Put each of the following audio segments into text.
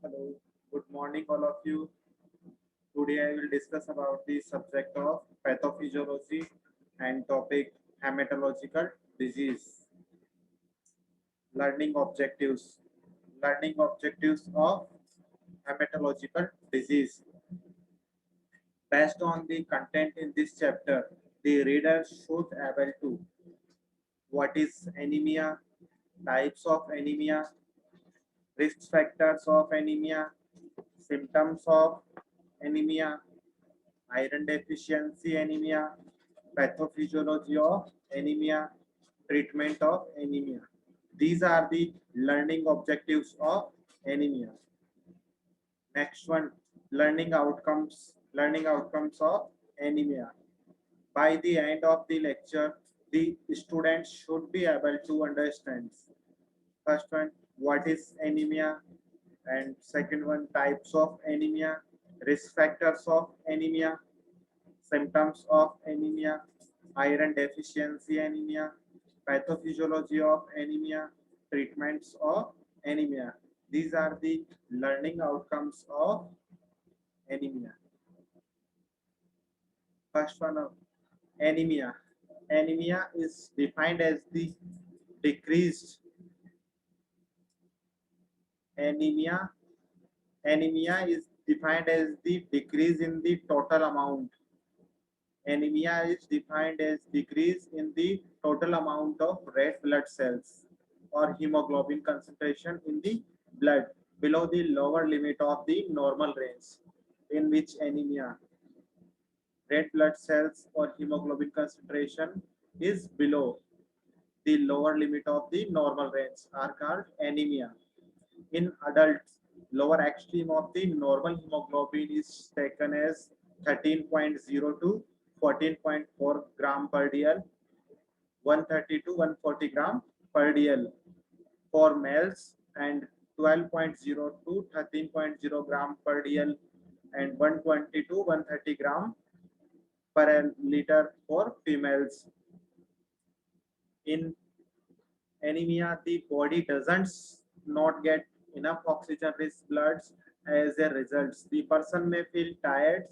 Hello, good morning, all of you. Today I will discuss about the subject of pathophysiology and topic hematological disease. Learning objectives. Learning objectives of hematological disease. Based on the content in this chapter, the reader should able to what is anemia, types of anemia, risk factors of anemia, symptoms of anemia, iron deficiency anemia, pathophysiology of anemia, treatment of anemia. These are the learning objectives of anemia. Next one, learning outcomes of anemia. By the end of the lecture, the students should be able to understand. First one, what is anemia? And second one, types of anemia, risk factors of anemia, symptoms of anemia, iron deficiency anemia, pathophysiology of anemia, treatments of anemia. These are the learning outcomes of anemia. First one of anemia. Anemia is defined as the decreased anemia. Anemia is defined as the decrease in the total amount. Anemia is defined as decrease in the total amount of red blood cells or hemoglobin concentration in the blood below the lower limit of the normal range, in which anemia red blood cells or hemoglobin concentration is below the lower limit of the normal range are called anemia. In adults, lower extreme of the normal hemoglobin is taken as 13.0 to 14.4 gram per dl, 130 to 140 gram per dl for males, and 12.0 to 13.0 gram per dl and 120 to 130 gram per liter for females. In anemia, the body doesn't not get enough oxygen rich bloods. As a result, the person may feel tired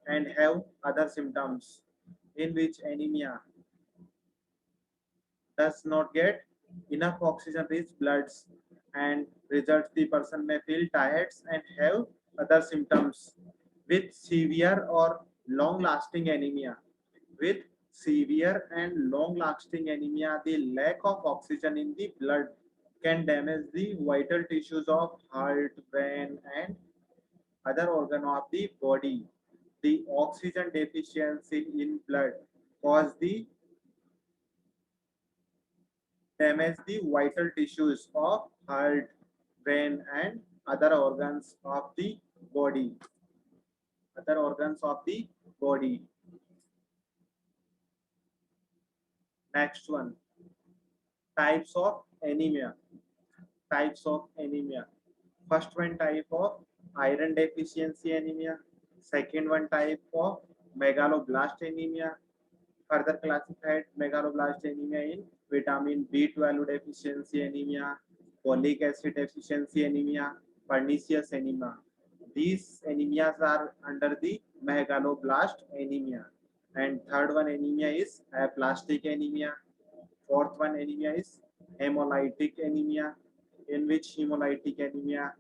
and have other symptoms. In which anemia does not get enough oxygen rich bloods and results, the person may feel tired and have other symptoms. With severe or long lasting anemia, with severe and long lasting anemia, the lack of oxygen in the blood can damage the vital tissues of heart, brain, and other organ of the body. The oxygen deficiency in blood cause the damage the vital tissues of heart, brain, and other organs of the body. Other organs of the body. Next one, types of anemia. Types of anemia. First one type of iron deficiency anemia. Second one type of megaloblast anemia. Further classified megaloblast anemia in vitamin B12 deficiency anemia, folic acid deficiency anemia, pernicious anemia. These anemias are under the megaloblast anemia. And third one anemia is aplastic anemia. Fourth one anemia is hemolytic anemia, in which hemolytic anemia,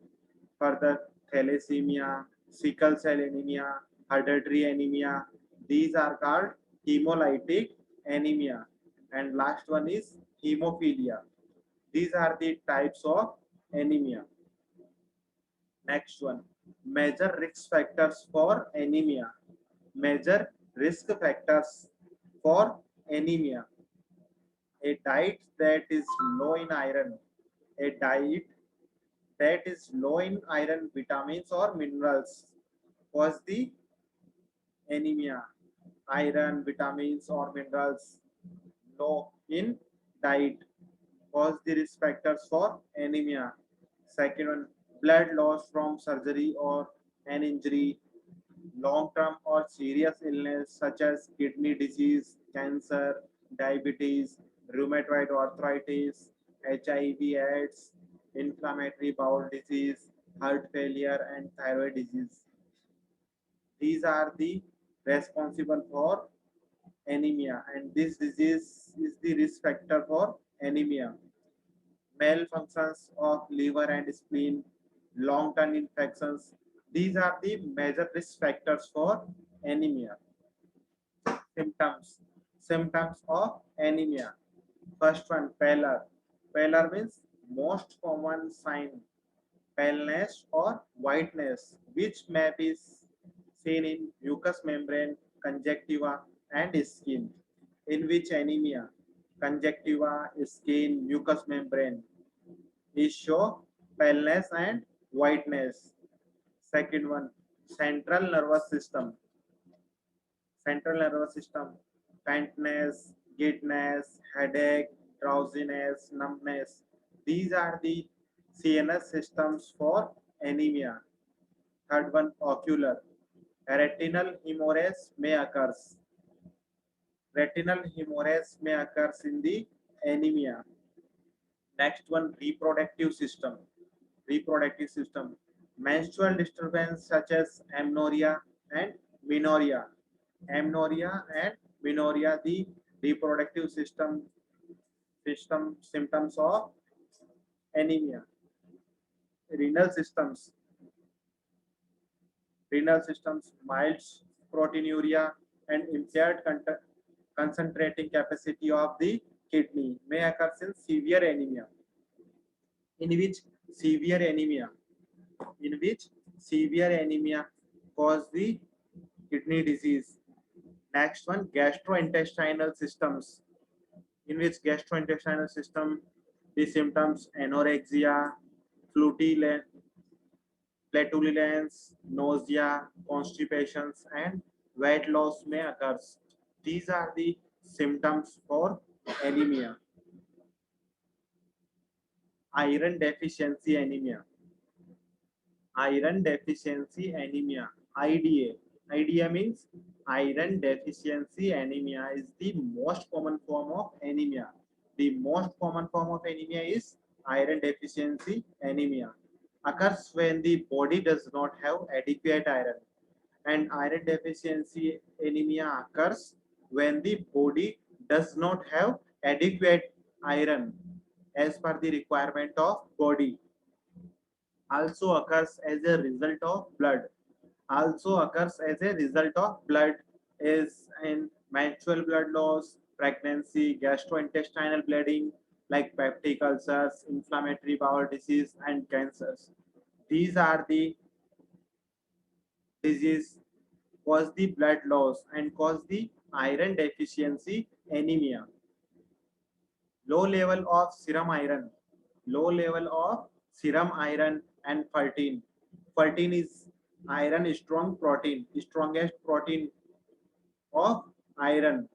further thalassemia, sickle cell anemia, hereditary anemia. These are called hemolytic anemia. And last one is hemophilia. These are the types of anemia. Next one, major risk factors for anemia. Major risk factors for anemia. A diet that is low in iron. A diet that is low in iron, vitamins, or minerals cause the anemia. Iron, vitamins, or minerals low in diet cause the risk factors for anemia. Second one, blood loss from surgery or an injury, long-term or serious illness such as kidney disease, cancer, diabetes, rheumatoid arthritis, HIV/AIDS, inflammatory bowel disease, heart failure, and thyroid disease. These are the responsible for anemia, and this disease is the risk factor for anemia. Malfunctions of liver and spleen, long-term infections. These are the major risk factors for anemia. Symptoms. Symptoms of anemia. First one, pallor. Pallor means most common sign, paleness or whiteness, which may be seen in mucous membrane, conjunctiva, and skin. In which anemia? Conjunctiva, skin, mucous membrane is show paleness and whiteness. Second one, central nervous system. Central nervous system, faintness, giddiness, headache, drowsiness, numbness. These are the CNS systems for anemia. Third one, ocular. Retinal hemorrhage may occur. Retinal hemorrhage may occur in the anemia. Next one, reproductive system. Reproductive system. Menstrual disturbance such as amenorrhea and menorrhea. Amenorrhea and menorrhea, the reproductive system symptoms of anemia. Renal systems. Renal systems, mild proteinuria and impaired concentrating capacity of the kidney may occur in severe anemia. In which severe anemia, in which severe anemia cause the kidney disease. Next one, gastrointestinal systems. In which gastrointestinal system, the symptoms anorexia, flatulence, nausea, constipations, and weight loss may occur. These are the symptoms for anemia. Iron deficiency anemia. Iron deficiency anemia. IDA. IDA means iron deficiency anemia is the most common form of anemia. The most common form of anemia is iron deficiency anemia. Occurs when the body does not have adequate iron. And iron deficiency anemia occurs when the body does not have adequate iron as per the requirement of body. Also occurs as a result of blood. Also occurs as a result of blood is in menstrual blood loss, pregnancy, gastrointestinal bleeding like peptic ulcers, inflammatory bowel disease, and cancers. These are the disease cause the blood loss and cause the iron deficiency anemia. Low level of serum iron. Low level of serum iron and ferritin. Ferritin is iron strong protein. Strongest protein of iron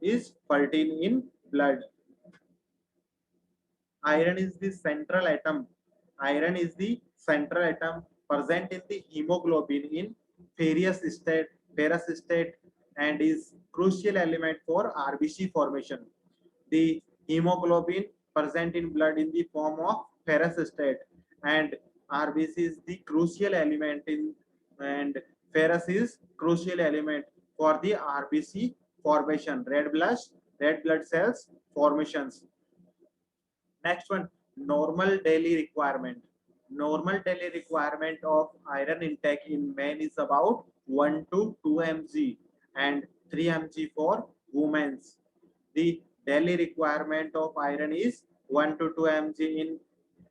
is ferritin in blood. Iron is the central atom. Iron is the central atom present in the hemoglobin in ferrous state and is crucial element for RBC formation. The hemoglobin present in blood in the form of ferrous state and RBC is the crucial element in and ferrous is crucial element for the RBC formation, red blood cells formations. Next one, normal daily requirement. Normal daily requirement of iron intake in men is about 1 to 2 mg and 3 mg for women. The daily requirement of iron is 1 to 2 mg in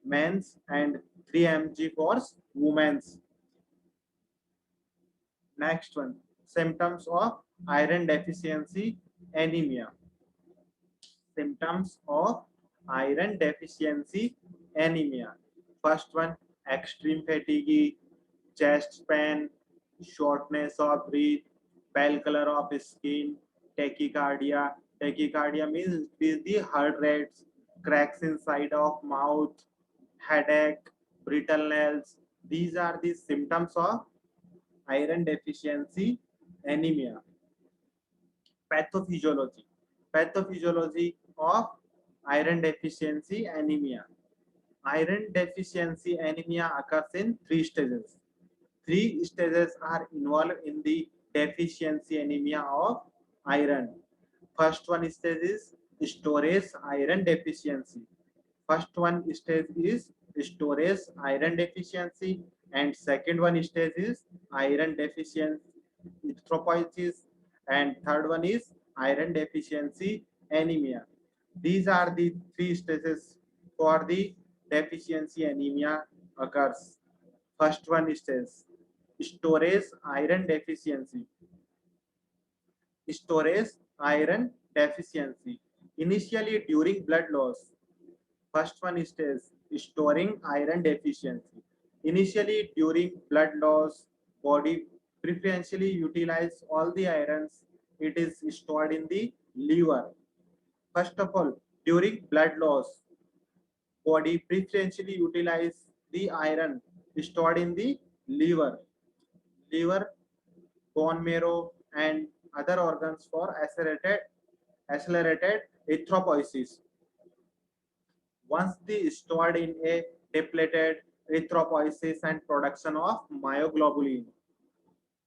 men's and 3 mg for women's. Next one, symptoms of iron deficiency anemia. Symptoms of iron deficiency anemia. First one, extreme fatigue, chest pain, shortness of breath, pale color of skin, tachycardia. Tachycardia means it is the heart rates, cracks inside of mouth, headache, brittle nails. These are the symptoms of iron deficiency anemia. Pathophysiology of iron deficiency anemia. Iron deficiency anemia occurs in three stages. Three stages are involved in the deficiency anemia of iron. First one stage is storage iron deficiency. First one stage is storage iron deficiency, and second one stage is iron deficiency erythropoiesis, and third one is iron deficiency anemia. These are the three stages for the deficiency anemia occurs. First one stage storage iron deficiency. Storage iron deficiency. Initially during blood loss, first one is storing iron deficiency. Initially during blood loss, body preferentially utilize all the irons. It is stored in the liver. First of all, during blood loss, body preferentially utilize the iron stored in the liver, liver, bone marrow, and other organs for accelerated erythropoiesis. Once the stored in a depleted erythropoiesis and production of myoglobulin.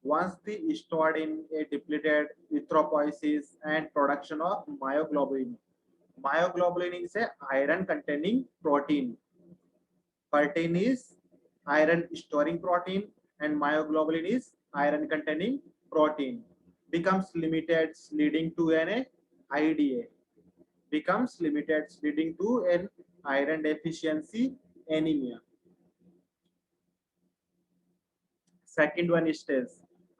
Once the stored in a depleted erythropoiesis and production of myoglobulin. Myoglobulin is a iron containing protein. Protein is iron storing protein, and myoglobulin is iron containing protein. Becomes limited, leading to an IDA. Becomes limited, leading to an iron deficiency anemia. Second one is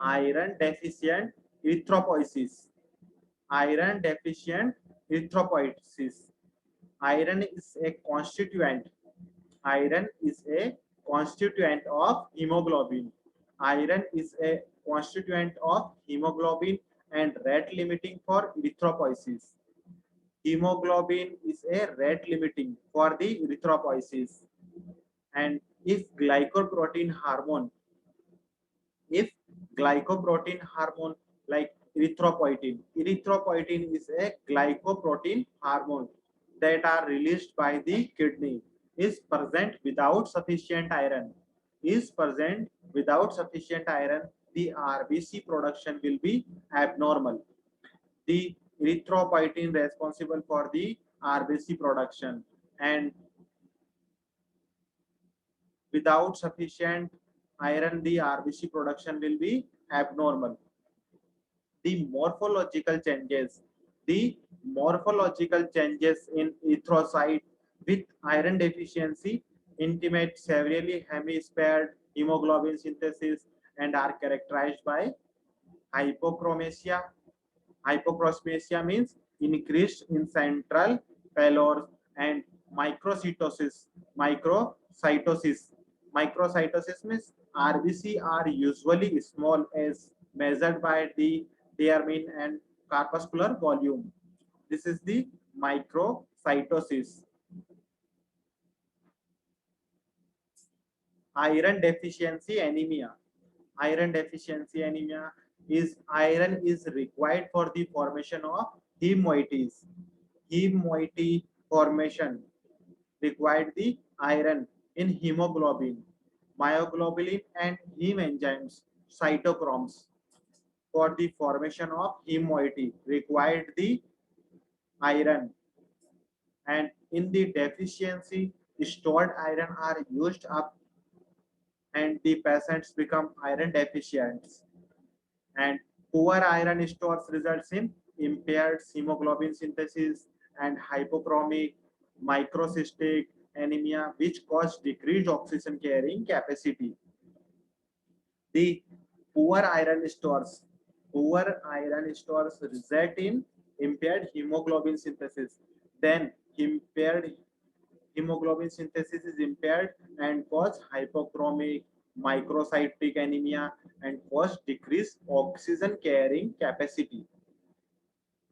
iron deficient erythropoiesis. Iron deficient erythropoiesis. Iron is a constituent. Iron is a constituent of hemoglobin. Iron is a constituent of hemoglobin and rate limiting for erythropoiesis. Hemoglobin is a rate limiting for the erythropoiesis. And if glycoprotein hormone like erythropoietin is a glycoprotein hormone that are released by the kidney, is present without sufficient iron, the RBC production will be abnormal. The erythropoietin responsible for the RBC production, and without sufficient iron, the RBC production will be abnormal. The morphological changes. The morphological changes in erythrocyte with iron deficiency intimate severely hemisphered hemoglobin synthesis and are characterized by hypochromasia. Hypochromasia means increased in central pallor and microcytosis. Microcytosis. Microcytosis means RBC are usually small as measured by the diameter and corpuscular volume. This is the microcytosis. Iron deficiency anemia. Iron deficiency anemia is iron is required for the formation of heme moieties. Heme moiety formation required the iron in hemoglobin, myoglobulin, and heme enzymes, cytochromes. For the formation of heme moiety required the iron, and in the deficiency stored iron are used up and the patients become iron deficient. And poor iron stores results in impaired hemoglobin synthesis and hypochromic microcystic anemia, which cause decreased oxygen carrying capacity. The poor iron stores, result in impaired hemoglobin synthesis. Then impaired hemoglobin synthesis is impaired and cause hypochromic microcytic anemia and cause decreased oxygen carrying capacity.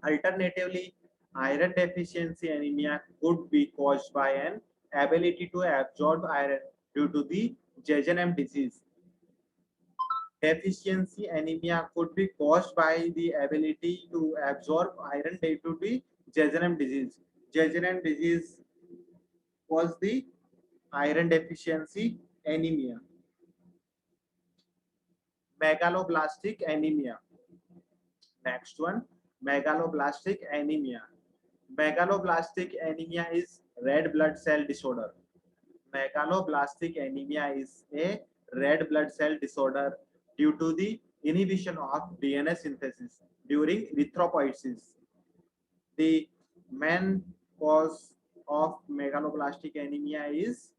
Alternatively, iron deficiency anemia could be caused by an ability to absorb iron due to the Jejannem disease. Deficiency anemia could be caused by the ability to absorb iron due to the Jejannem disease. Jejannem disease was the iron deficiency anemia. Megaloblastic anemia. Next one, megaloblastic anemia. Megaloblastic anemia is red blood cell disorder. Megaloblastic anemia is a red blood cell disorder due to the inhibition of DNA synthesis during erythropoiesis. The main cause of megaloblastic anemia is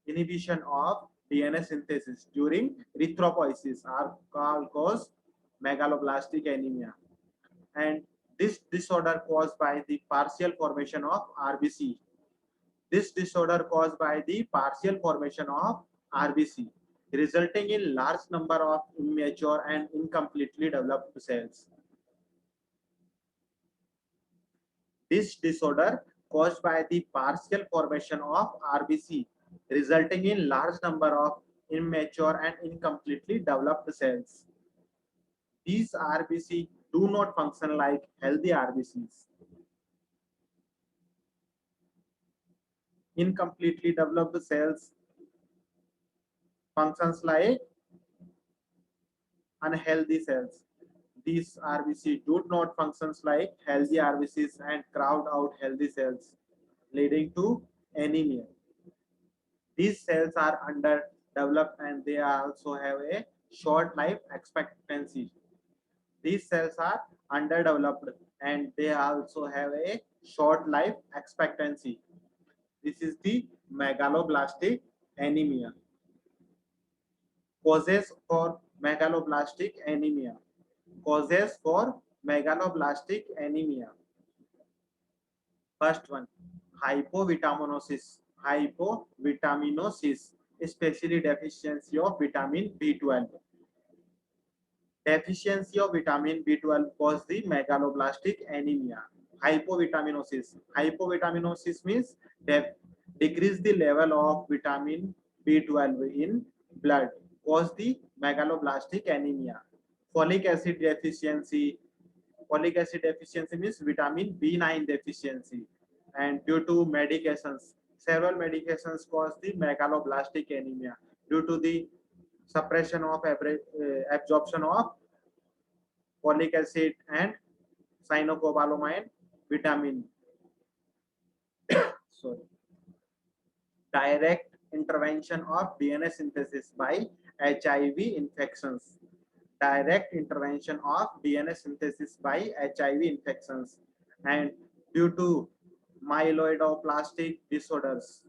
inhibition of DNA synthesis during erythropoiesis are called megaloblastic anemia. And this disorder caused by the partial formation of RBC. This disorder caused by the partial formation of RBC, resulting in large number of immature and incompletely developed cells. This disorder caused by the partial formation of RBC, resulting in large number of immature and incompletely developed cells. These RBC do not function like healthy RBCs. Incompletely developed cells functions like unhealthy cells. These RBC do not functions like healthy RBCs and crowd out healthy cells, leading to anemia. These cells are underdeveloped and they also have a short life expectancy. These cells are underdeveloped and they also have a short life expectancy. This is the megaloblastic anemia. Causes for megaloblastic anemia. Causes for megaloblastic anemia. First one, hypovitaminosis. Hypovitaminosis, especially deficiency of vitamin B12. Deficiency of vitamin B12 cause the megaloblastic anemia. Hypovitaminosis. Hypovitaminosis means decrease the level of vitamin B12 in blood, cause the megaloblastic anemia. Folic acid deficiency. Folic acid deficiency means vitamin B9 deficiency, and due to medications, several medications cause the megaloblastic anemia due to the suppression of absorption of folic acid and cyanocobalamin vitamin. Sorry. Direct intervention of DNA synthesis by HIV infections. Direct intervention of DNA synthesis by HIV infections, and due to myelodysplastic disorders.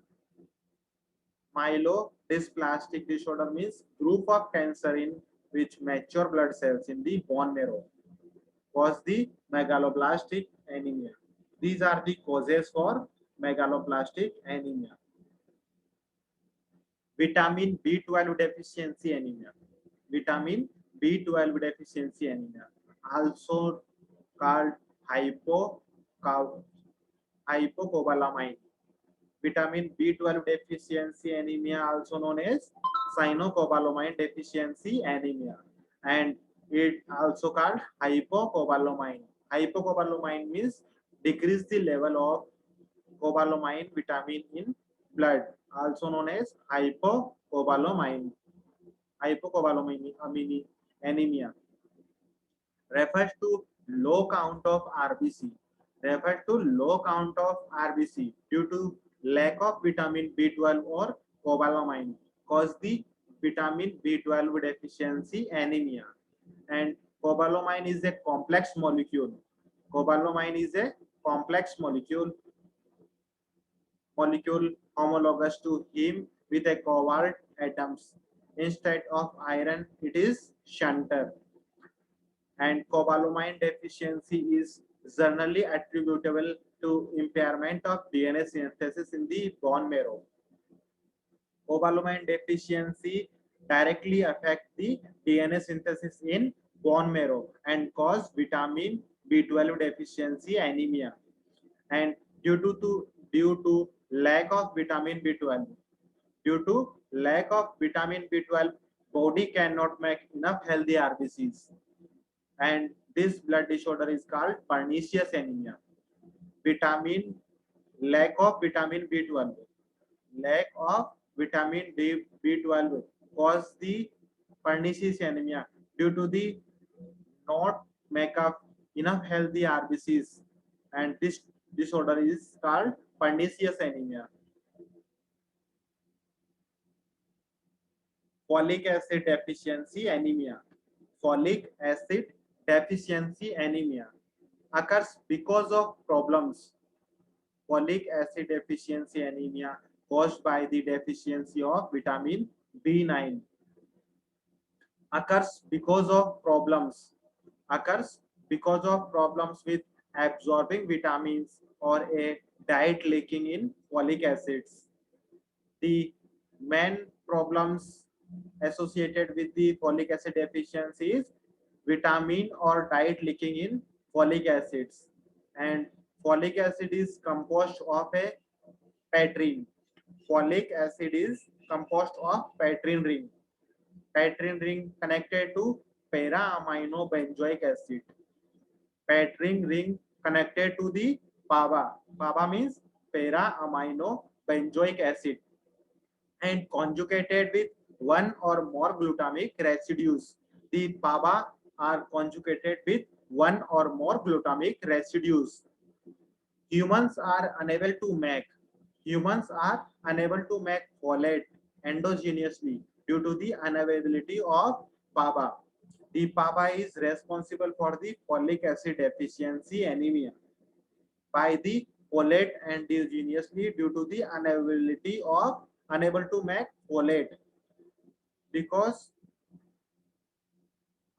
Myelodysplastic disorder means group of cancer in which mature blood cells in the bone marrow cause the megaloblastic anemia. These are the causes for megaloblastic anemia. Vitamin B12 deficiency anemia. Vitamin B12 deficiency anemia, also called hypocobalamin. Vitamin B12 deficiency anemia, also known as cyanocobalamin deficiency anemia, and it also called hypocobalamin. Hypocobalamin means decrease the level of cobalamin vitamin in blood, also known as hypocobalamin. Hypocobalamin anemia refers to low count of RBC. Refers to low count of RBC due to lack of vitamin B12 or cobalamin cause the vitamin B12 deficiency anemia. And cobalamin is a complex molecule. Cobalamin is a complex molecule homologous to heme with a cobalt atoms. Instead of iron, it is shunter. And cobalamin deficiency is generally attributable to impairment of DNA synthesis in the bone marrow. Cobalamin deficiency directly affect the DNA synthesis in bone marrow and cause vitamin B12 deficiency anemia. And due to lack of vitamin B12, due to lack of vitamin B12, body cannot make enough healthy RBCs, and this blood disorder is called pernicious anemia. Vitamin Lack of vitamin B12. lack of vitamin B12 cause the pernicious anemia due to the not make up enough healthy RBCs, and this disorder is called pernicious anemia. Folic acid deficiency anemia. Folic acid deficiency anemia occurs because of problems. Folic acid deficiency anemia caused by the deficiency of vitamin B9 occurs because of problems occurs because of problems with absorbing vitamins or a diet lacking in folic acids. The main problems associated with the folic acid deficiency is vitamin or diet lacking in folic acids, and folic acid is composed of a patrin. Folic acid is composed of patrin ring. Patrin ring connected to para amino benzoic acid. Patrin ring connected to the PABA. PABA means para amino benzoic acid, and conjugated with one or more glutamic residues. The PABA are conjugated with one or more glutamic residues. Humans are unable to make humans are unable to make folate endogenously due to the unavailability of PABA. The PABA is responsible for the folic acid deficiency anemia by the folate endogenously due to the unavailability of unable to make folate, because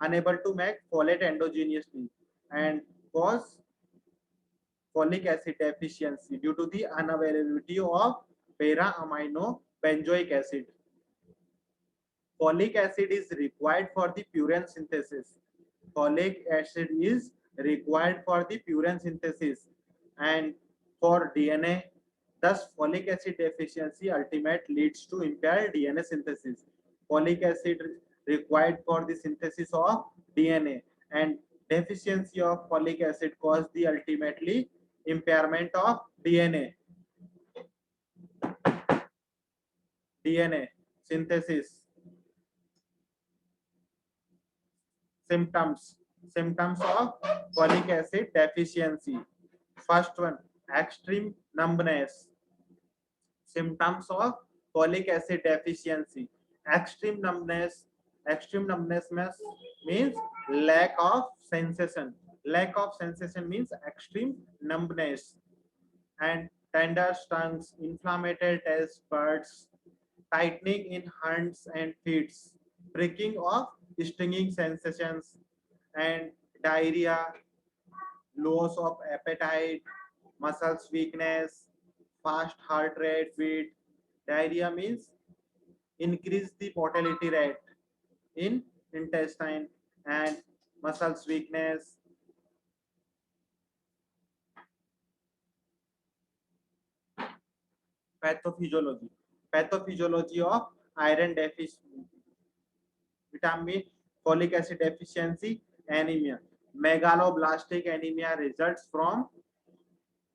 unable to make folate endogenously, and cause folic acid deficiency due to the unavailability of para amino benzoic acid. Folic acid is required for the purine synthesis. Folic acid is required for the purine synthesis and for DNA. Thus, folic acid deficiency ultimate leads to impaired DNA synthesis. Folic acid required for the synthesis of DNA, and deficiency of folic acid cause the ultimately impairment of DNA synthesis. Symptoms. Symptoms of folic acid deficiency. First one, extreme numbness. Symptoms of folic acid deficiency. Extreme numbness. Extreme numbness means lack of sensation. Lack of sensation means extreme numbness. And tender tongues, inflammatory taste buds, tightening in hands and feet, breaking of stinging sensations, and diarrhea, loss of appetite, muscles weakness, fast heart rate beat. Diarrhea means increase the motility rate in intestine, and muscles weakness. Pathophysiology. Pathophysiology of iron deficiency, vitamin, folic acid deficiency, anemia. Megaloblastic anemia results from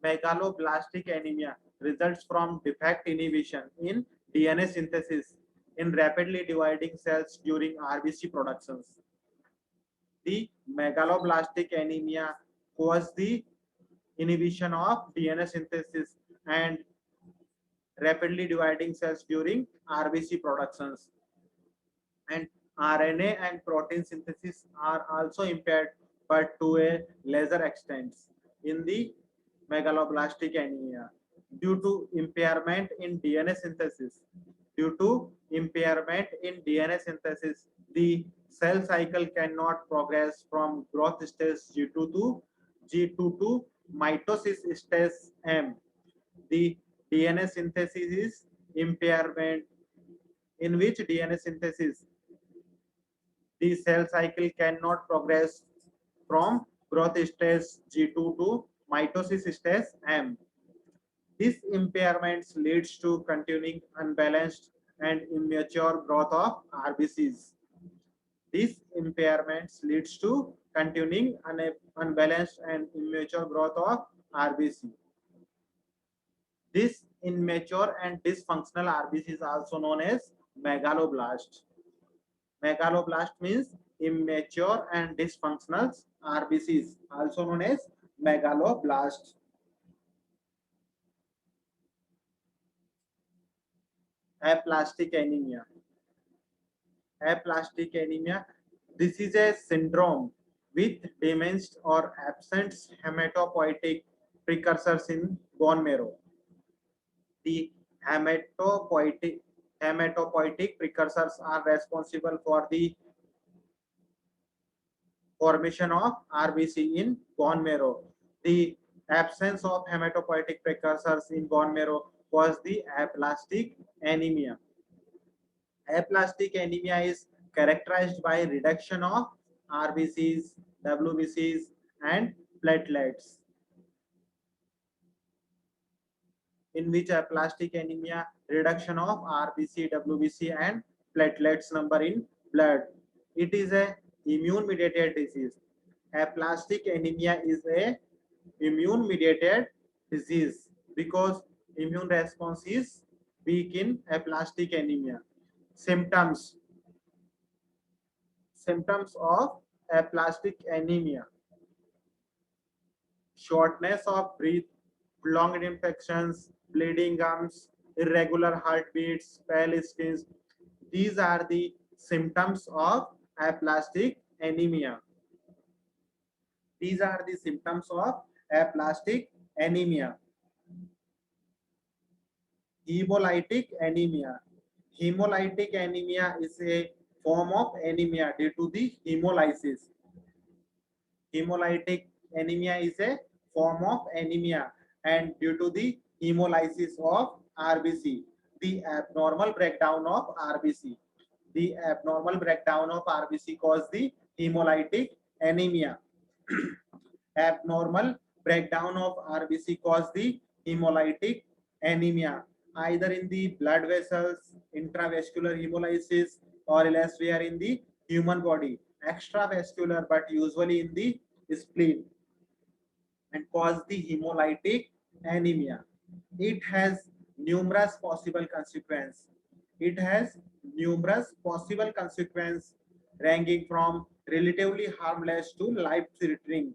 Megaloblastic anemia results from defect inhibition in DNA synthesis in rapidly dividing cells during RBC productions. The megaloblastic anemia causes the inhibition of DNA synthesis and rapidly dividing cells during RBC productions. And RNA and protein synthesis are also impaired, but to a lesser extent in the megaloblastic anemia due to impairment in DNA synthesis. Due to impairment in DNA synthesis, the cell cycle cannot progress from growth stage G2 to G2 to mitosis stage M. The DNA synthesis is impairment in which DNA synthesis the cell cycle cannot progress from growth stage G2 to mitosis stage M. This impairment leads to continuing unbalanced and immature growth of RBCs. This impairment leads to continuing unbalanced and immature growth of RBC. This Immature and dysfunctional RBC is also known as megaloblast. Megaloblast means immature and dysfunctional RBCs, also known as megaloblast. Aplastic anemia. Aplastic anemia. This is a syndrome with diminished or absent hematopoietic precursors in bone marrow. The hematopoietic precursors are responsible for the formation of RBC in bone marrow. The absence of hematopoietic precursors in bone marrow was the aplastic anemia. Aplastic anemia is characterized by reduction of RBCs, WBCs, and platelets. In which aplastic anemia, reduction of RBC, WBC, and platelets number in blood. It is a immune mediated disease. Aplastic anemia is a immune mediated disease because immune response is weak in aplastic anemia. Symptoms of aplastic anemia: shortness of breath, prolonged infections, bleeding gums, irregular heartbeats, pale skin. These are the symptoms of aplastic anemia. These are the symptoms of aplastic anemia. Hemolytic anemia. Hemolytic anemia is a form of anemia due to the hemolysis. Hemolytic anemia is a form of anemia and due to the hemolysis of RBC, the abnormal breakdown of RBC. The abnormal breakdown of RBC causes the hemolytic anemia. Abnormal breakdown of RBC causes the hemolytic anemia, either in the blood vessels, intravascular hemolysis, or elsewhere in the human body, extravascular, but usually in the spleen, and cause the hemolytic anemia. It has numerous possible consequences. It has numerous possible consequences ranging from relatively harmless to life-threatening.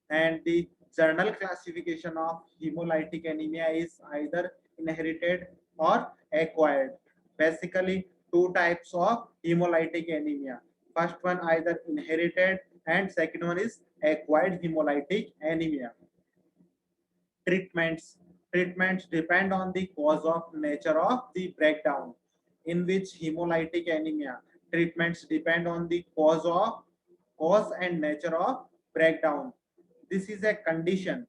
And the general classification of hemolytic anemia is either inherited or acquired. Basically, two types of hemolytic anemia. First one either inherited and second one is acquired hemolytic anemia. Treatments. Treatments depend on the cause of nature of the breakdown. In which hemolytic anemia, treatments depend on the cause and nature of breakdown. This is a condition.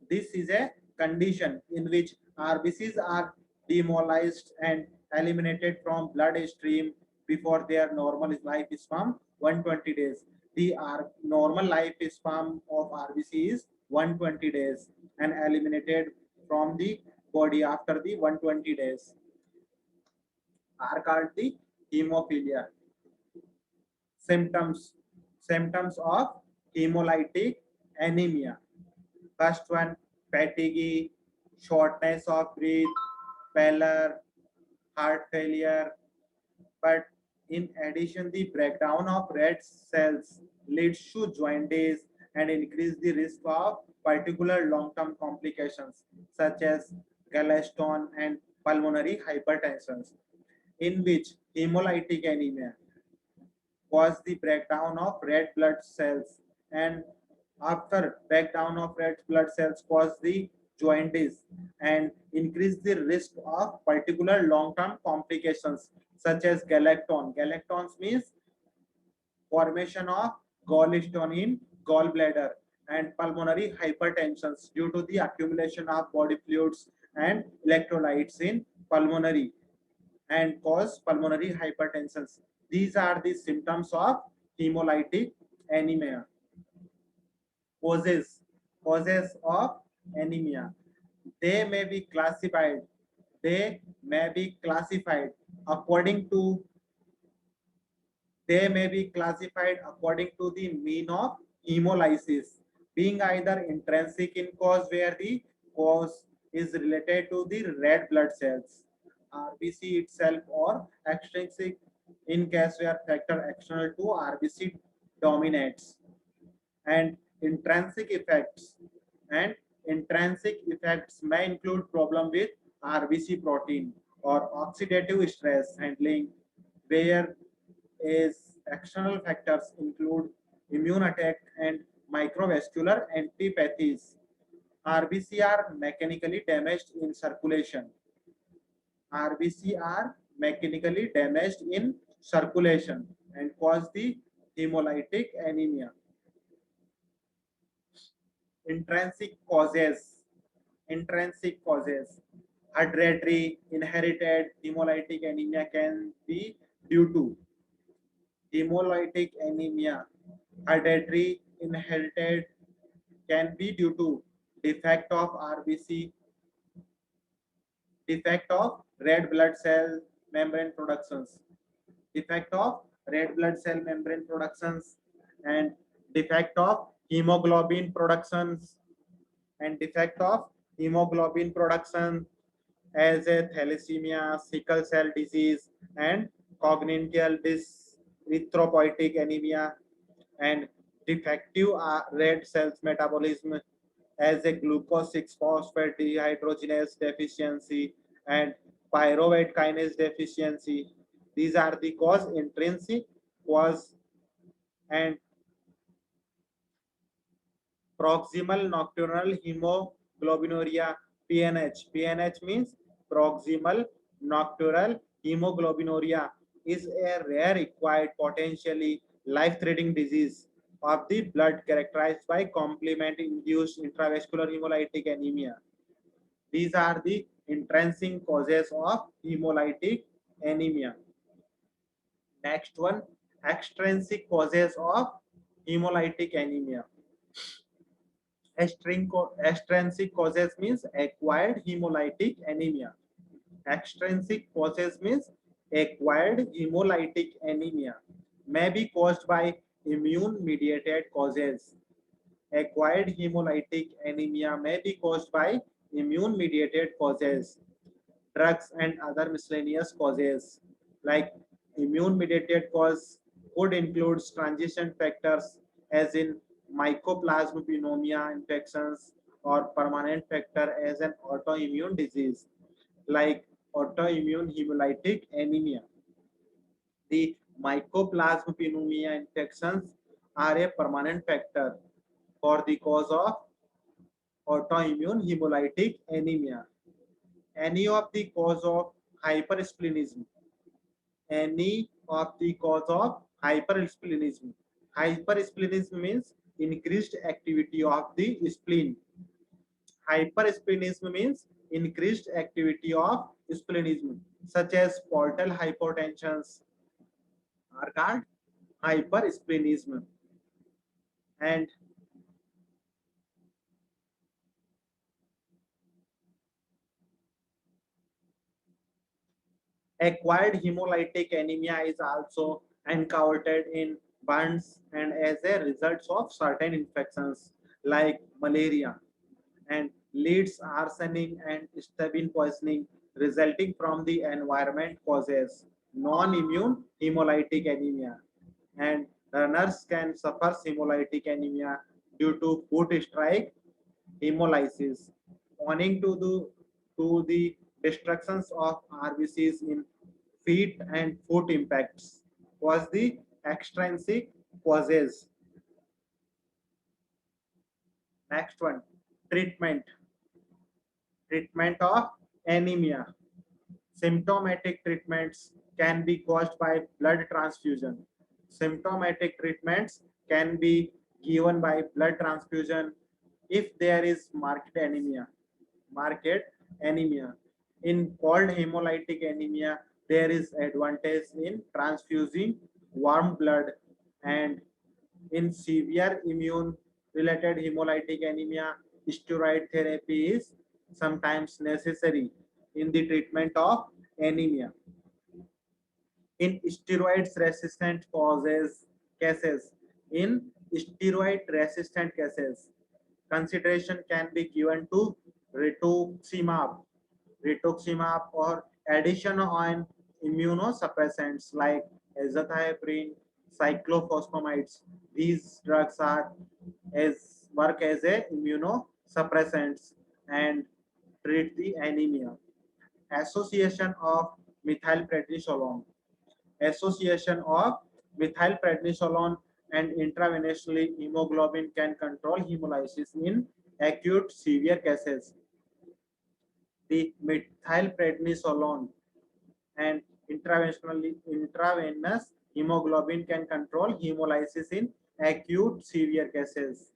This is a condition in which RBCs are demobilized and eliminated from blood stream before their normal lifespan 120 days. The normal lifespan of RBC is 120 days and eliminated from the body after the 120 days are called the hemophilia. Symptoms of hemolytic anemia. First one, fatigue, shortness of breath, pallor, heart failure. But in addition, the breakdown of red cells leads to jaundice and increase the risk of particular long-term complications such as gallstone and pulmonary hypertension, in which hemolytic anemia was the breakdown of red blood cells, and after breakdown of red blood cells cause the jaundice and increase the risk of particular long-term complications such as galactone. Galactones means formation of gallstone in gallbladder and pulmonary hypertension due to the accumulation of body fluids and electrolytes in pulmonary and cause pulmonary hypertension. These are the symptoms of hemolytic anemia. Causes of anemia. They may be classified. They may be classified according to. They may be classified according to the mean of hemolysis, being either intrinsic in cause where the cause is related to the red blood cells, RBC itself, or extrinsic in case where factor external to RBC dominates. And intrinsic effects and intrinsic effects may include problem with RBC protein or oxidative stress handling, where is external factors include immune attack and microvascular antipathies. RBC are mechanically damaged in circulation. RBC are mechanically damaged in circulation and cause the hemolytic anemia. Intrinsic causes. Intrinsic causes. Hereditary inherited hemolytic anemia can be due to hemolytic anemia. Hereditary inherited can be due to defect of RBC, defect of red blood cell membrane productions, defect of red blood cell membrane productions, and defect of hemoglobin productions, and defect of hemoglobin production as a thalassemia, sickle cell disease, and congenital erythropoietic anemia, and defective red cells metabolism as a glucose 6-phosphate dehydrogenase deficiency and pyruvate kinase deficiency. These are the cause, intrinsic cause. And proximal nocturnal hemoglobinuria, PNH. PNH means proximal nocturnal hemoglobinuria is a rare, acquired, potentially life-threatening disease of the blood characterized by complement-induced intravascular hemolytic anemia. These are the intrinsic causes of hemolytic anemia. Next one, extrinsic causes of hemolytic anemia. Extrinsic causes means acquired hemolytic anemia. Extrinsic causes means acquired hemolytic anemia may be caused by immune mediated causes. Acquired hemolytic anemia may be caused by immune mediated causes, drugs and other miscellaneous causes. Like immune mediated cause could include transition factors as in mycoplasma pneumonia infections, or permanent factor as an autoimmune disease like autoimmune hemolytic anemia. The mycoplasma pneumonia infections are a permanent factor for the cause of autoimmune hemolytic anemia. Any of the cause of hypersplenism, any of the cause of hypersplenism. Hypersplenism means increased activity of the spleen. Hypersplenism means increased activity of splenism, such as portal hypotensions are called hypersplenism. And acquired hemolytic anemia is also encountered in burns and as a result of certain infections like malaria, and leads arsenic and stabine poisoning resulting from the environment causes non-immune hemolytic anemia. And runners can suffer hemolytic anemia due to foot strike hemolysis owing to the destructions of RBCs in feet and foot impacts was the extrinsic causes. Next one, treatment. Treatment of anemia. Symptomatic treatments can be caused by blood transfusion. Symptomatic treatments can be given by blood transfusion if there is marked anemia. Marked anemia. In cold hemolytic anemia, there is advantage in transfusing warm blood, and in severe immune related hemolytic anemia, steroid therapy is sometimes necessary in the treatment of anemia. In steroids resistant causes cases, in steroid resistant cases, consideration can be given to rituximab, or addition on immunosuppressants like azathioprine, cyclophosphomides. These drugs are as work as a immunosuppressants and treat the anemia. Association of methylprednisolone. Association of methylprednisolone and intravenously hemoglobin can control hemolysis in acute severe cases. The methylprednisolone and intravenous hemoglobin can control hemolysis in acute severe cases.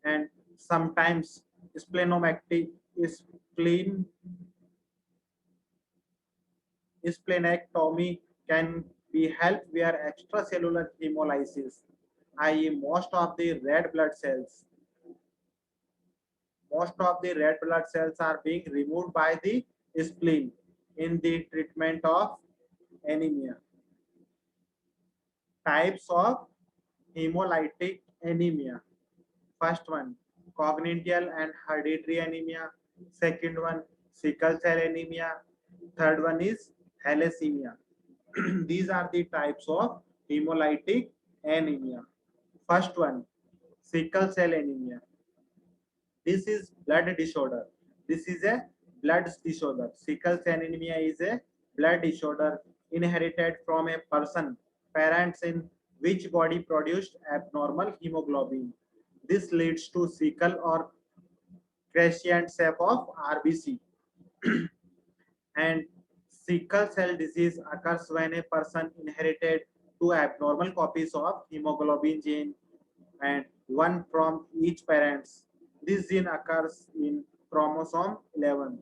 And sometimes splenomegaly, spleen, splenectomy can be helped where extracellular hemolysis, i.e. most of the red blood cells are being removed by the spleen in the treatment of anemia. Types of hemolytic anemia. First one, congenital and hereditary anemia. Second one, sickle cell anemia. Third one is thalassemia. These are the types of hemolytic anemia. First one, sickle cell anemia. This is blood disorder. This is a blood disorder. Sickle cell anemia is a blood disorder inherited from a person, parents in which body produced abnormal hemoglobin. This leads to sickle or crescent shape of RBC. And sickle cell disease occurs when a person inherited two abnormal copies of hemoglobin gene and one from each parents. This gene occurs in chromosome 11.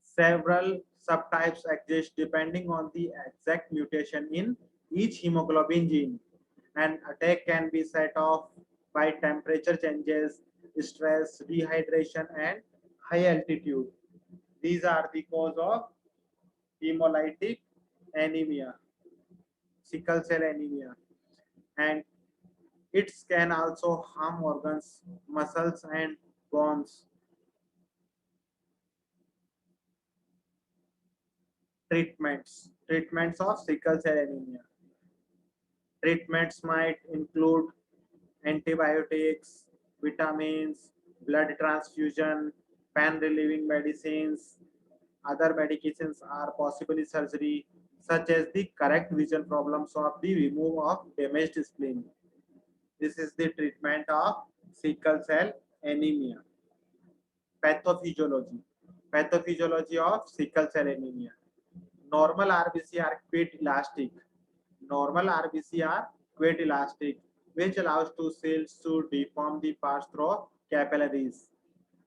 Several subtypes exist depending on the exact mutation in each hemoglobin gene. An attack can be set off by temperature changes, stress, dehydration, and high altitude. These are the cause of hemolytic anemia, sickle cell anemia, and it can also harm organs, muscles, and bones. Treatments of sickle cell anemia. Treatments might include antibiotics, vitamins, blood transfusion, pain relieving medicines. Other medications are possibly surgery, such as the correct vision problems or the removal of damaged spleen. This is the treatment of sickle cell anemia. Pathophysiology. Pathophysiology of sickle cell anemia. Normal RBC are quite elastic. Normal RBC are quite elastic, which allows to cells to deform the pass through capillaries.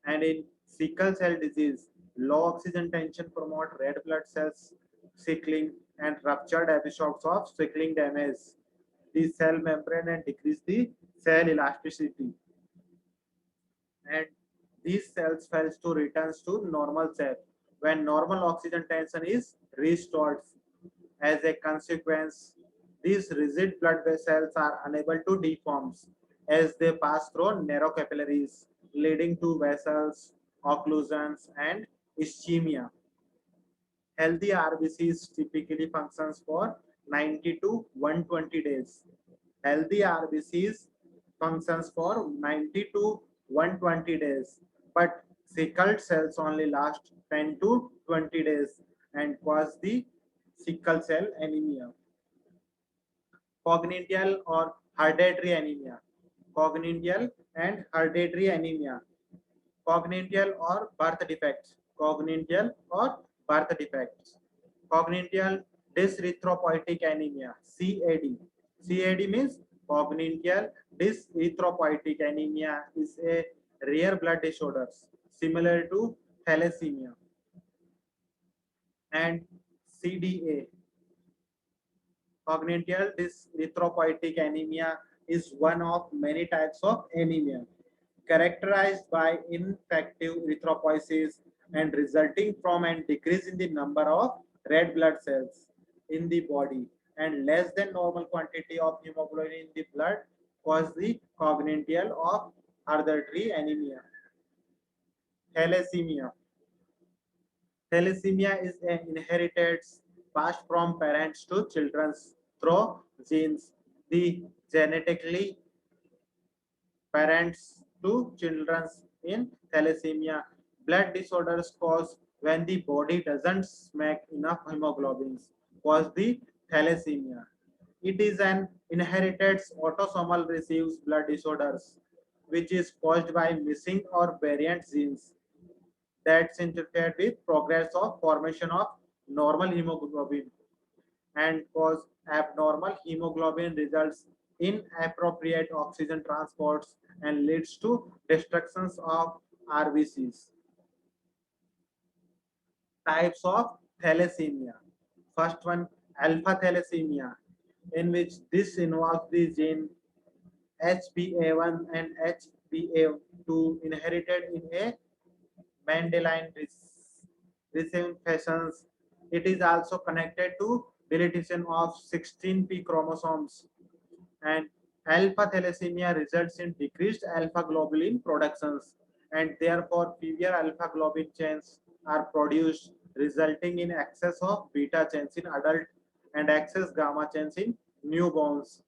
And in sickle cell disease, low oxygen tension promote red blood cells sickling and ruptured episodes of sickling damage the cell membrane and decrease the cell elasticity. And these cells fails to returns to normal cell when normal oxygen tension is restored. As a consequence, these rigid blood vessels are unable to deform as they pass through narrow capillaries, leading to vessels, occlusions, and ischemia. Healthy RBCs typically functions for 90 to 120 days. Healthy RBCs functions for 90 to 120 days, but sickle cells only last 10 to 20 days and cause the sickle cell anemia. Congenital or hereditary anemia. Congenital and hereditary anemia. Congenital or birth defects. Congenital or birth defects. Congenital dyserythropoietic anemia, CAD. CAD means congenital dyserythropoietic anemia is a rare blood disorder similar to thalassemia. And CDA, congenital dyserythropoietic anemia, is one of many types of anemia characterized by ineffective erythropoiesis and resulting from a decrease in the number of red blood cells in the body and less than normal quantity of hemoglobin in the blood cause the congenital of hereditary anemia. Thalassemia. Thalassemia is an inherited passed from parents to children through genes. The genetically parents to children in thalassemia. Blood disorders cause when the body doesn't make enough hemoglobins cause the thalassemia. It is an inherited autosomal receives blood disorders which is caused by missing or variant genes that interfere with progress of formation of normal hemoglobin and cause abnormal hemoglobin results in inappropriate oxygen transports and leads to destructions of RBCs. Types of thalassemia. First one, alpha thalassemia, in which this involves the gene HbA1 and HbA2 inherited in a Mendelian recessive. It is also connected to deletion of 16p chromosomes, and alpha thalassemia results in decreased alpha globulin productions, and therefore fewer alpha globin chains are produced, resulting in excess of beta chains in adult and excess gamma chains in newborns.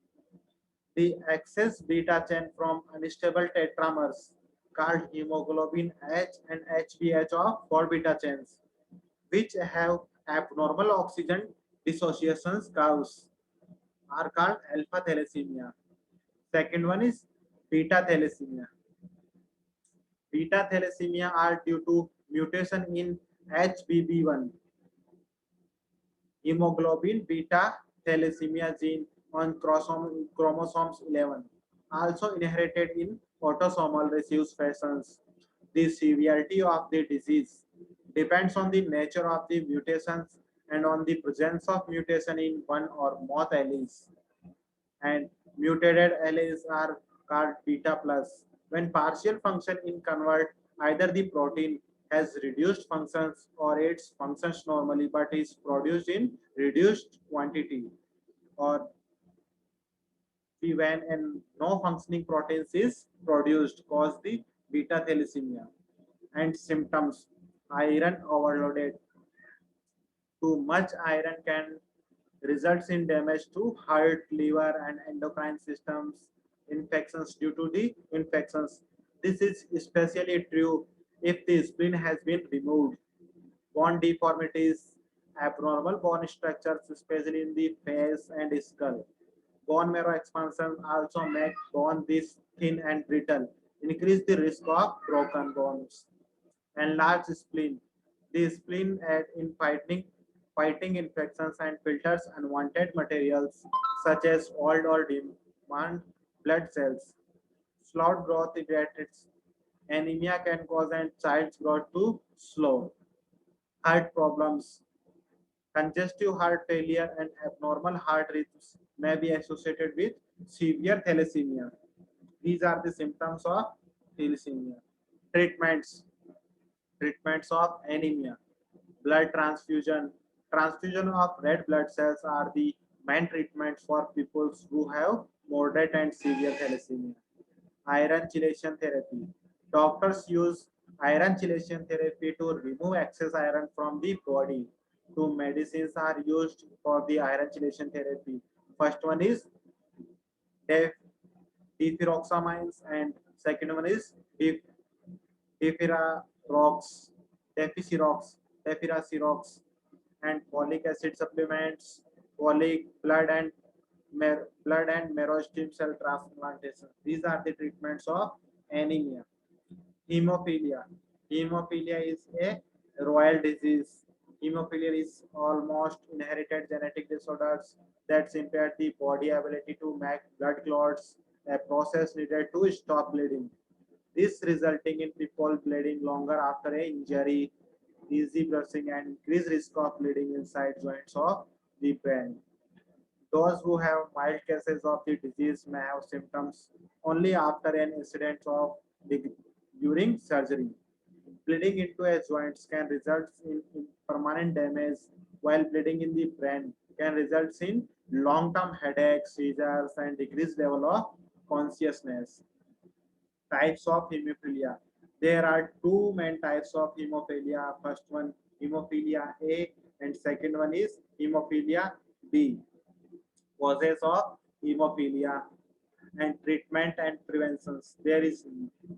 The excess beta chain from unstable tetramers called hemoglobin H and HbH of 4 beta chains, which have abnormal oxygen dissociations cause, are called alpha thalassemia. Second one is beta thalassemia. Beta thalassemia are due to mutation in HBB1 hemoglobin beta thalassemia gene on chromosomes 11, also inherited in autosomal recessive fashions. The severity of the disease depends on the nature of the mutations and on the presence of mutation in one or more alleles. And mutated alleles are called beta plus. When partial function in convert, either the protein has reduced functions or it functions normally but is produced in reduced quantity, or when and no functioning proteins is produced cause the beta thalassemia. And symptoms: iron overloaded. Too much iron can results in damage to heart, liver, and endocrine systems, infections due to the infections. This is especially true if the spleen has been removed. Bone deformities, abnormal bone structures, especially in the face and skull. Bone marrow expansion also make bone this thin and brittle, increase the risk of broken bones. And large spleen. The spleen aid in fighting infections and filters unwanted materials such as old or demand blood cells. Slowed growth irritates. Anemia can cause a child's growth to slow. Heart problems. Congestive heart failure and abnormal heart rhythms may be associated with severe thalassemia. These are the symptoms of thalassemia. Treatments. Treatments of anemia. Blood transfusion. Transfusion of red blood cells are the main treatments for people who have moderate and severe thalassemia. Iron chelation therapy. Doctors use iron chelation therapy to remove excess iron from the body. Two medicines are used for the iron chelation therapy. First one is def- deferoxamines and second one is Defirox, Deficirox, Defiracirox, and folic acid supplements, folic blood and marrow stem cell transplantation. These are the treatments of anemia. Hemophilia. Hemophilia is a royal disease. Hemophilia is almost inherited genetic disorders that impair the body ability to make blood clots, a process needed to stop bleeding. This resulting in people bleeding longer after a injury, easy bruising, and increased risk of bleeding inside joints of the brain. Those who have mild cases of the disease may have symptoms only after an incident of the, during surgery. Bleeding into a joint can result in permanent damage, while bleeding in the brain can result in long-term headaches, seizures, and decreased level of consciousness. Types of hemophilia. There are two main types of hemophilia. First one, hemophilia A, and second one is hemophilia B. Causes of hemophilia and treatment and preventions. There is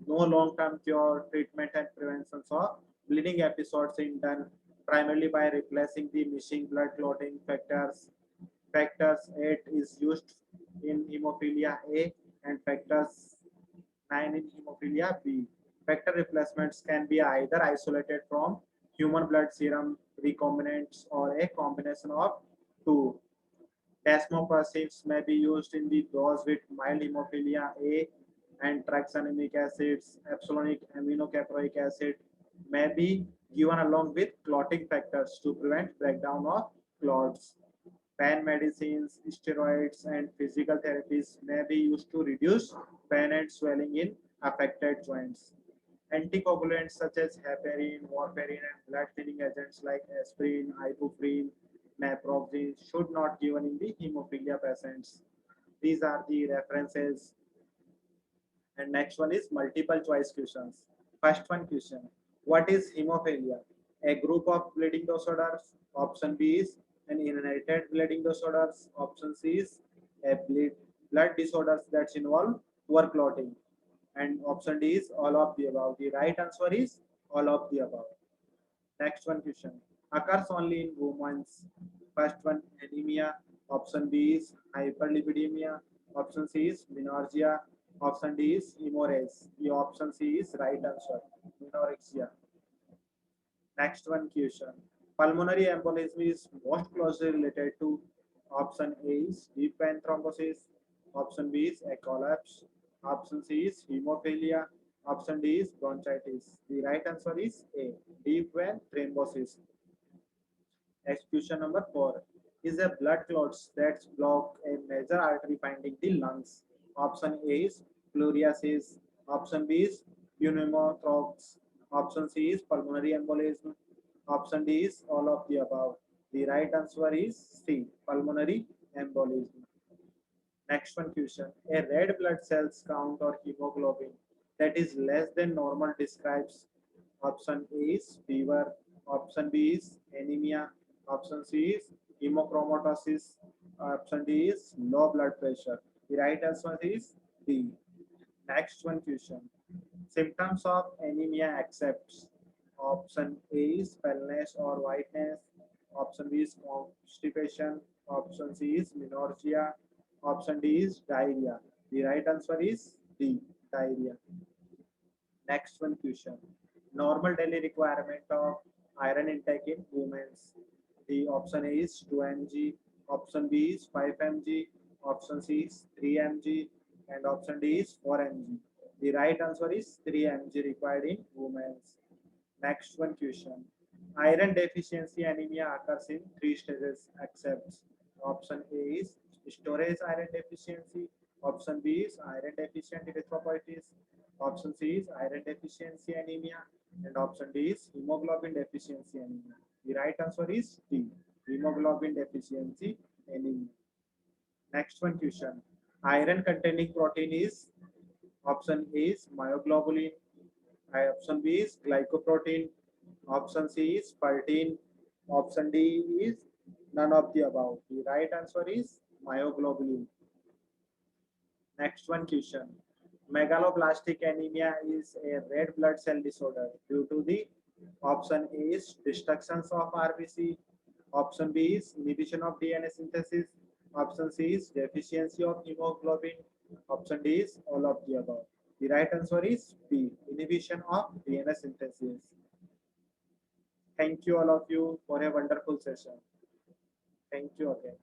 no long-term cure, treatment and preventions of bleeding episodes in done primarily by replacing the missing blood clotting factors. Factors 8 is used in hemophilia A and factors 9 in hemophilia B. Factor replacements can be either isolated from human blood serum recombinants or a combination of two. Desmopressins may be used in the those with mild hemophilia A and tranexamic acids. Epsilonic aminocaproic acid may be given along with clotting factors to prevent breakdown of clots. Pain medicines, steroids, and physical therapies may be used to reduce pain and swelling in affected joints. Anticoagulants such as heparin, warfarin, and blood thinning agents like aspirin, ibuprofen, naproxen should not given in the hemophilia patients. These are the references. And next one is multiple choice questions. First one question: what is hemophilia? A group of bleeding disorders. Option B is an inherited bleeding disorders. Option C is a blood disorders that involve poor clotting. And option D is all of the above. The right answer is all of the above. Next one question. Occurs only in women. First one, anemia. Option B is hyperlipidemia. Option C is menorrhagia. Option D is hemorrhage. The option C is right answer. Menorrhagia. Next one question. Pulmonary embolism is most closely related to option A is deep vein thrombosis. Option B is a collapse. Option C is hemophilia. Option D is bronchitis. The right answer is A. Deep vein thrombosis. Exclusion number 4 is a blood clots that block a major artery finding the lungs. Option A is pleurosis. Option B is pneumothorax. Option C is pulmonary embolism. Option D is all of the above. The right answer is C. Pulmonary embolism. Next one question. A red blood cells count or hemoglobin that is less than normal describes option A is fever, option B is anemia, option C is hemochromatosis, option D is low blood pressure. The right answer is D. Next one question. Symptoms of anemia accepts. Option A is paleness or whiteness. Option B is constipation. Option C is menorrhagia. Option D is diarrhea. The right answer is D. Diarrhea. Next one question. Normal daily requirement of iron intake in women. The option A is 2 mg. Option B is 5 mg. Option C is 3 mg. And option D is 4 mg. The right answer is 3 mg required in women. Next one question. Iron deficiency anemia occurs in three stages except option A is storage iron deficiency, option B is iron deficient erythropoiesis, option C is iron deficiency anemia, and option D is hemoglobin deficiency anemia. The right answer is D. Hemoglobin deficiency anemia. Next one question. Iron containing protein is option A is myoglobulin, option B is glycoprotein. Option C is ferritin. Option D is none of the above. The right answer is myoglobulin. Next one question. Megaloblastic anemia is a red blood cell disorder due to the option A is destructions of RBC. Option B is inhibition of DNA synthesis. Option C is deficiency of hemoglobin. Option D is all of the above. The right answer is B. Inhibition of DNA synthesis. Thank you all of you for a wonderful session. Thank you again.